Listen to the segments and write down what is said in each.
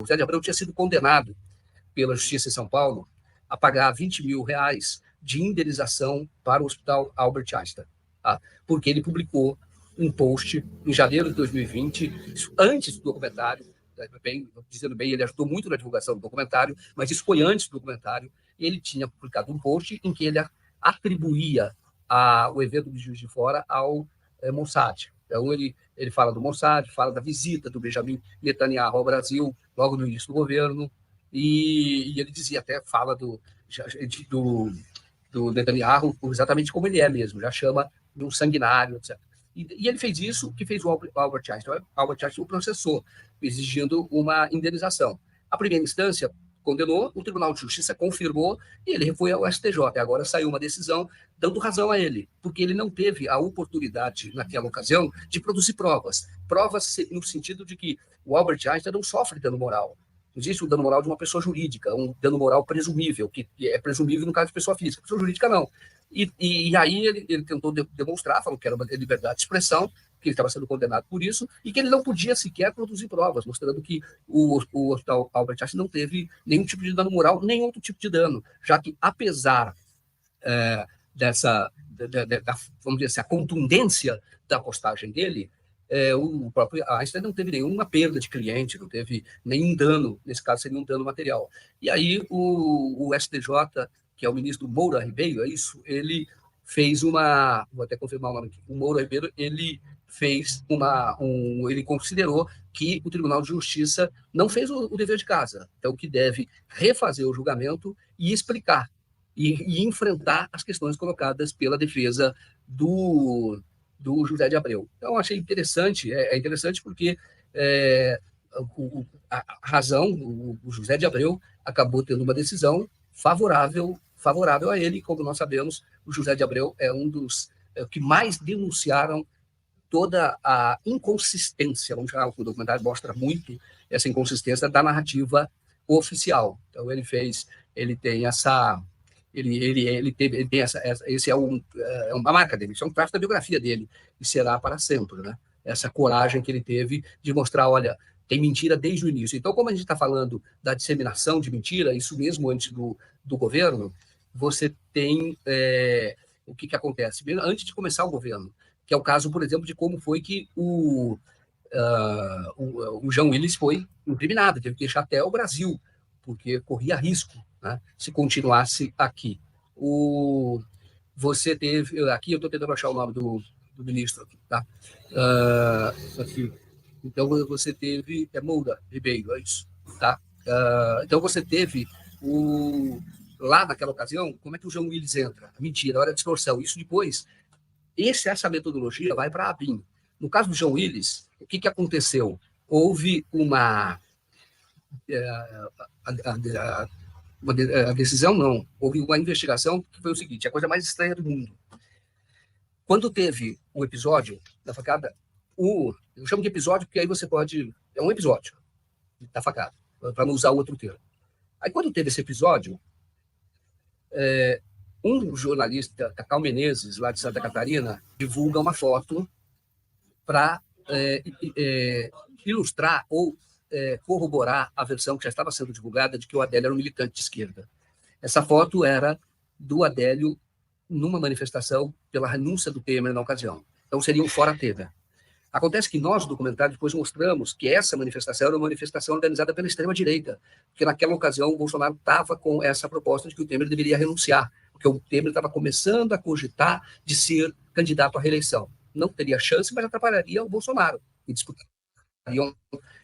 José de Abreu tinha sido condenado pela Justiça em São Paulo a pagar R$20 mil de indenização para o Hospital Albert Einstein, tá? Porque ele publicou um post em janeiro de 2020, isso antes do documentário, dizendo bem, ele ajudou muito na divulgação do documentário, mas isso foi antes do documentário. Ele tinha publicado um post em que ele atribuía o evento de Juiz de Fora ao Mossad. Então, ele fala do Mossad, fala da visita do Benjamin Netanyahu ao Brasil, logo no início do governo, e ele dizia, até fala do Netanyahu exatamente como ele é mesmo, já chama de um sanguinário, etc. E ele fez isso, que fez o Albert Einstein. O Albert Einstein o processou, exigindo uma indenização. A primeira instância condenou, o Tribunal de Justiça confirmou, e ele foi ao STJ. Agora saiu uma decisão dando razão a ele, porque ele não teve a oportunidade, naquela ocasião, de produzir provas. Provas no sentido de que o Albert Einstein não sofre dano moral. Não existe o dano moral de uma pessoa jurídica, um dano moral presumível, que é presumível no caso de pessoa física. Pessoa jurídica, não. E aí ele tentou demonstrar, falou que era uma liberdade de expressão, que ele estava sendo condenado por isso, e que ele não podia sequer produzir provas, mostrando que o Hospital Albert Einstein não teve nenhum tipo de dano moral, nem outro tipo de dano, já que, apesar vamos dizer assim, a contundência da postagem dele, o próprio Einstein não teve nenhuma perda de cliente, não teve nenhum dano, nesse caso seria um dano material. E aí o STJ, que é o ministro Moura Ribeiro, ele fez vou até confirmar o nome aqui, o Moura Ribeiro, ele fez ele considerou que o Tribunal de Justiça não fez o dever de casa, então que deve refazer o julgamento e explicar, e enfrentar as questões colocadas pela defesa do José de Abreu. Então, achei interessante, é interessante porque a razão, o José de Abreu acabou tendo uma decisão favorável a ele. Como nós sabemos, o José de Abreu é um dos que mais denunciaram toda a inconsistência, vamos chamar, o documentário mostra muito essa inconsistência da narrativa oficial. Então, ele tem essa... Ele tem esse é uma marca dele, isso é um traço da biografia dele, e será para sempre, né? Essa coragem que ele teve de mostrar, olha, tem mentira desde o início. Então, como a gente está falando da disseminação de mentira, isso mesmo antes do governo, você tem o que acontece antes de começar o governo, que é o caso, por exemplo, de como foi que o Jean Willis foi incriminado, teve que deixar até o Brasil, porque corria risco, né, se continuasse aqui. Você teve... Aqui eu estou tentando achar o nome do ministro. Aqui, tá? Aqui. Então, você teve... Moura Ribeiro, é isso. Tá? Então, você teve lá naquela ocasião, como é que o Jean Willis entra? Mentira, hora de extorsão. Isso depois... Essa metodologia vai para a ABIN. No caso do Jean Willis, o que aconteceu? Houve a decisão, não. Houve uma investigação que foi o seguinte, a coisa mais estranha do mundo. Quando teve o episódio da facada, eu chamo de episódio porque aí você pode... É um episódio da facada, para não usar o outro termo. Aí quando teve esse episódio, um jornalista, Cacau Menezes, lá de Santa Catarina, divulga uma foto para ilustrar ou corroborar a versão que já estava sendo divulgada de que o Adélio era um militante de esquerda. Essa foto era do Adélio numa manifestação pela renúncia do Temer na ocasião. Então, seria um fora-Temer. Acontece que nós, no documentário, depois mostramos que essa manifestação era uma manifestação organizada pela extrema-direita, porque naquela ocasião o Bolsonaro estava com essa proposta de que o Temer deveria renunciar, porque o Temer estava começando a cogitar de ser candidato à reeleição. Não teria chance, mas atrapalharia o Bolsonaro, e disputariam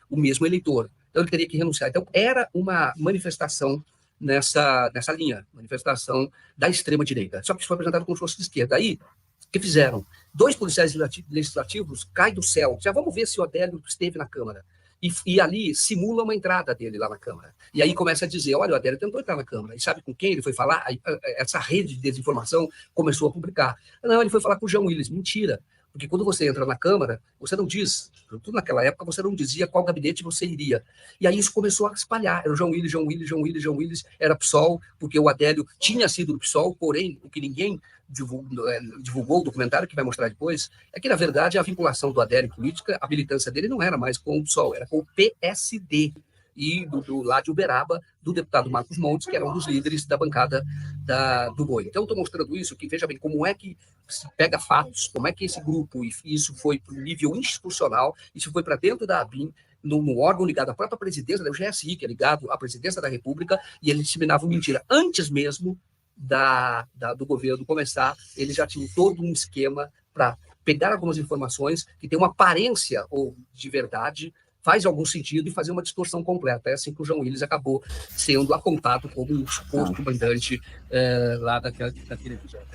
o mesmo eleitor. Então, ele teria que renunciar. Então, era uma manifestação nessa linha, manifestação da extrema-direita. Só que isso foi apresentado como se fosse de esquerda. Aí, o que fizeram? 2 policiais legislativos caem do céu. Já vamos ver se o Adélio esteve na Câmara. E ali simula uma entrada dele lá na Câmara. E aí começa a dizer, olha, o Adélio tentou entrar na Câmara. E sabe com quem ele foi falar? Aí, essa rede de desinformação começou a publicar. Não, ele foi falar com o Jean Willis. Mentira. Porque quando você entra na Câmara, você não diz, tudo naquela época, você não dizia qual gabinete você iria. E aí isso começou a espalhar. Era o Jean Willis, era PSOL, porque o Adélio tinha sido do PSOL, porém, o que ninguém divulgou, o documentário que vai mostrar depois, é que, na verdade, a vinculação do Adélio em política, a militância dele não era mais com o PSOL, era com o PSD. e lá de Uberaba, do deputado Marcos Montes, que era um dos líderes da bancada do Boi. Então, estou mostrando isso, que veja bem como é que se pega fatos, como é que esse grupo, e isso foi para o nível institucional, isso foi para dentro da ABIN, no órgão ligado à própria presidência da GSI, que é ligado à presidência da República, e eles disseminavam mentira. Antes mesmo do governo começar, eles já tinham todo um esquema para pegar algumas informações que têm uma aparência ou de verdade, faz algum sentido, e fazer uma distorção completa. É assim que o João Willis acabou sendo apontado como um suposto mandante lá daquele episódio.